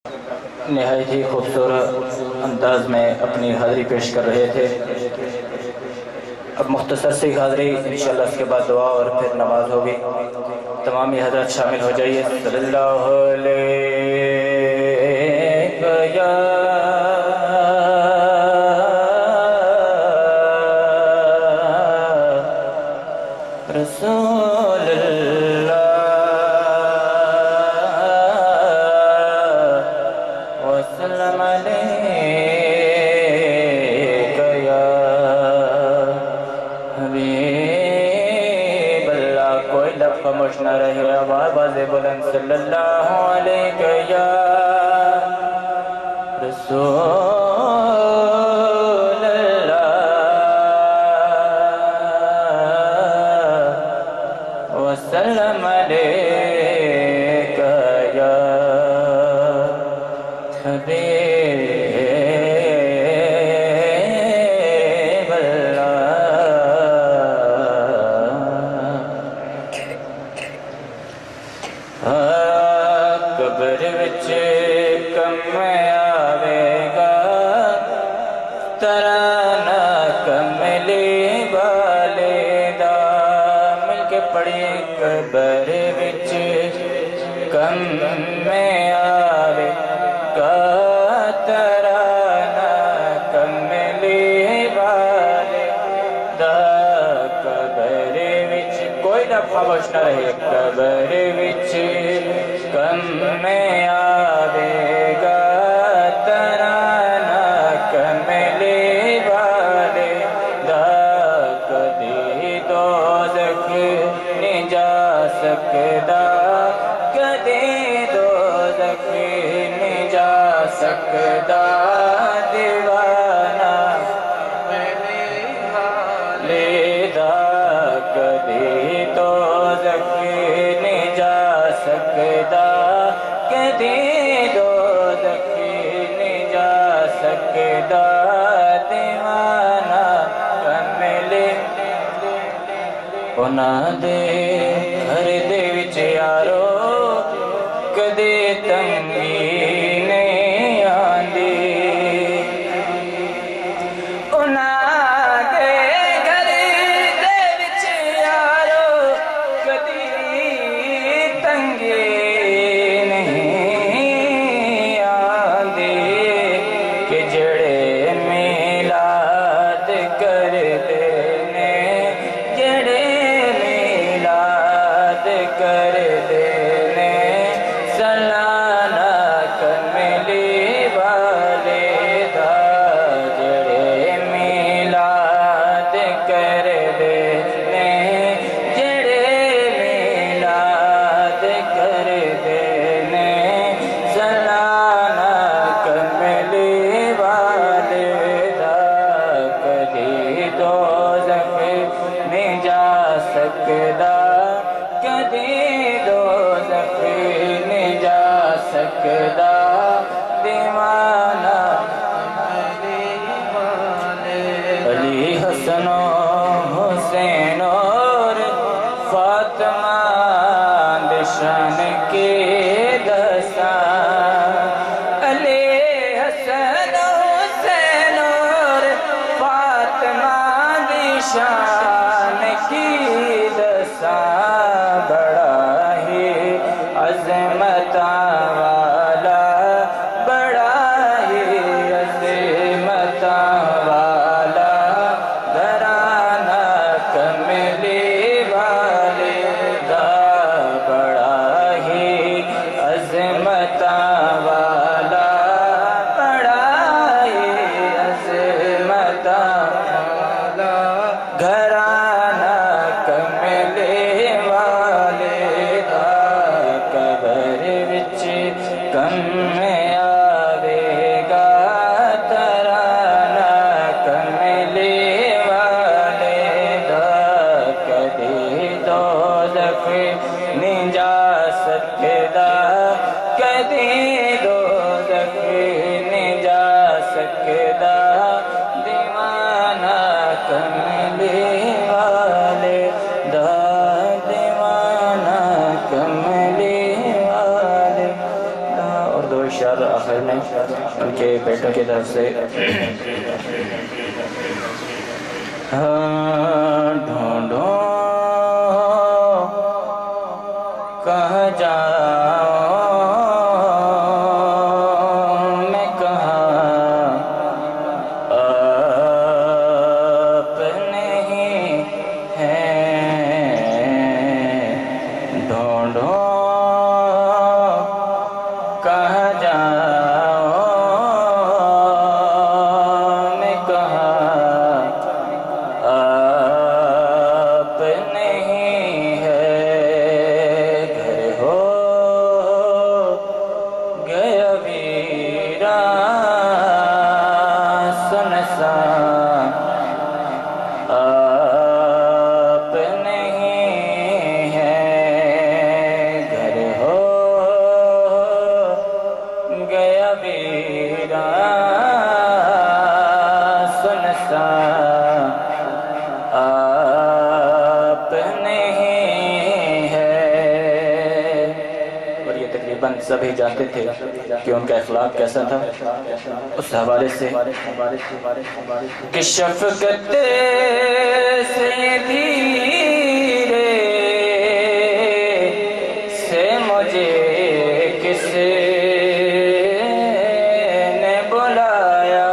نہایت ہی خوبصورت انداز میں اپنی حاضری پیش کر رہے تھے۔ اب مختصر سی حاضری، انشاءاللہ اس کے بعد دعا اور پھر نماز ہوگی۔ تمامی حضرات شامل ہو جائیے۔ صلی اللہ علیہ یا رسول اللہ وسلم علیہ یا حبیب اللہ۔ کوئی لفظ خاموش نہ رہے، آواز بلند صلی اللہ علیہ یا رسول وسلم علیک یا حبیب اللہ۔ قبر وچ کم آوے گا ترانہ کملی والے دا، مل کے پڑھی قبر وچ کم آوے گا ترانہ کملی والے دا، قبر وچ کوئی نہ خاموش نہ رہے، قبر وچ کم آوے گا ترانہ کملی والے دا، کدی دوزخ نہیں جا سکدا، کدی دوزخ نہیں جا سکدا، دیوانہ کملی والے دا، کدی دوزخ نہیں جا سکدا، کدی دوزخ نہیں جا سکدا، دیوانہ کملی انہاں دے گھر دے وچ یارو کدی تنگی نہیں آندی، انہاں دے گھر دے وچ یارو کدی تنگی نہیں آندی، کہ جڑے میلاد کردے نے، جڑے میلاد کردے نے، سالانہ کملی والے دا، جڑے میلاد کردے نے، جڑے میلاد کردے نے، سالانہ کملی والے دا، کدی دوزخ نہیں جا سکدا، کدی دوزخ نہیں جا سکدا، دیوانہ کملی والے۔ علی حسن و حسین اور فاطمہ دے شان کی دساں، علی حسن و حسین اور فاطمہ دی شان کی دساں، بڑا ہی عظمت والا، بڑا ہی عظمت والا، گھرانہ کملی والے دا، بڑا ہی عظمت والا، بڑا ہی عظمت والا، گھرانہ کملی والے دا، قبر وچ کم آوے گا ترانہ کملی والے دا، کدی دوزخ نہیں جا سکدا، کدی دوزخ نہیں جا سکدا، دیوانہ کملی والے دا، دیوانہ کملی والے دا۔ اور دو اشارہ آخر میں ان کے بیٹوں کی طرف سے ڈھونڈو کہاں جاؤں میں کہاں آپ نہیں ہیں ڈھونڈو کہاں جاؤں میں کہاں آپ نہیں ہے گھر ہو گیا ویران سنسان آپ نہیں ہیں گھر ہو گیا ویران سنسان آپ نہیں ہے اور یہ تقریباً سبھی جانتے تھے کہ ان کا اخلاق کیسا تھا اس حوالے سے کہ شفقت سے دھیرے سے مجھے کس نے بلایا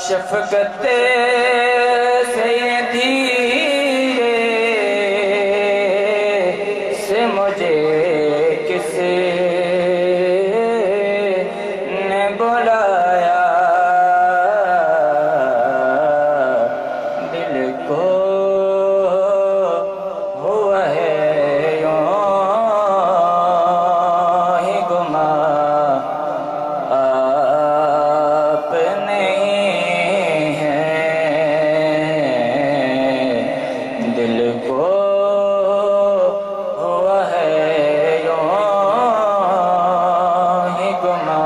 شفقت سے دھیرے سے مجھے کس نے بلایا دل کو ہوا ہے یوں ہی گما آپ نہیں ہیں دل کو ہوا ہے یوں ہی گما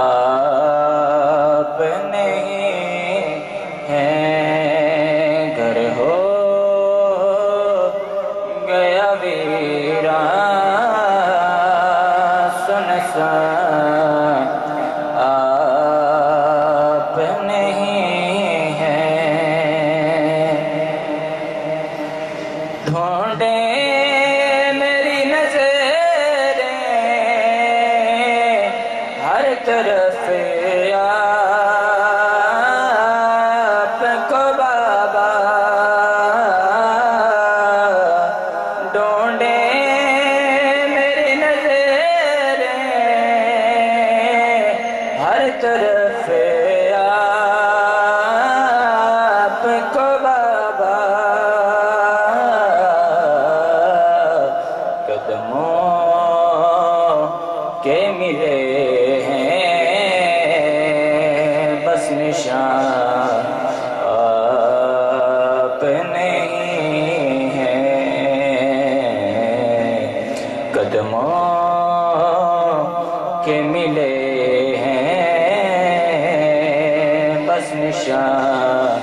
آپ نہیں ہیں گھر ہو گیا ویران سنسان آپ نہیں ہیں ڈھونڈے میری نظریں ہر طرف آپ کو بابا ڈھونڈے میری نظریں ہر طرف آپ کو بابا قدموں کے ملے ہیں بس نشان آپ نہیں ہیں قدموں کے ملے ہیں بس نشان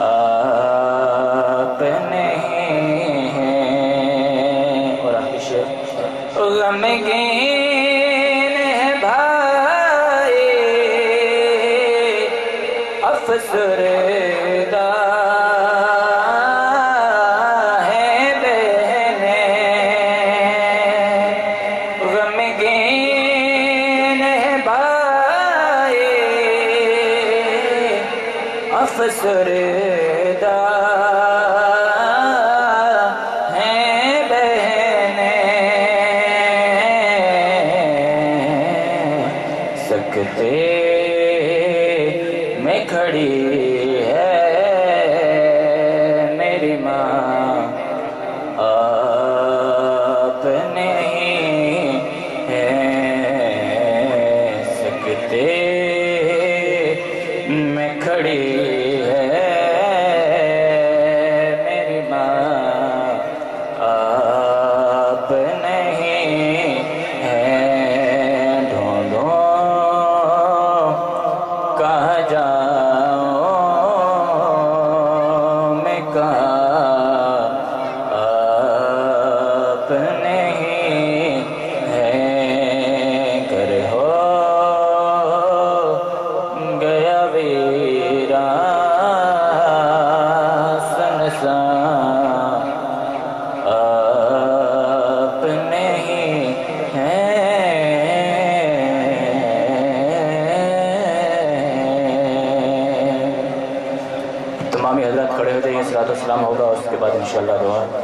آپ نہیں ہیں اور آخری شعر غمگین ہے بھائی افسردہ ہے بہنیں غمگین ہے بھائی افسردہ ہیں بہنیں سکتے میں کھڑی ہے میری ماں آپ نہیں ہیں سکتے میں کھڑی ہے میری ماں آپ نہیں ہیں ڈھونڈو کہاں جاؤں تمامی حضرات کھڑے ہو جائیے، صلاۃ و سلام ہوگا، اس کے بعد انشاءاللہ دعا.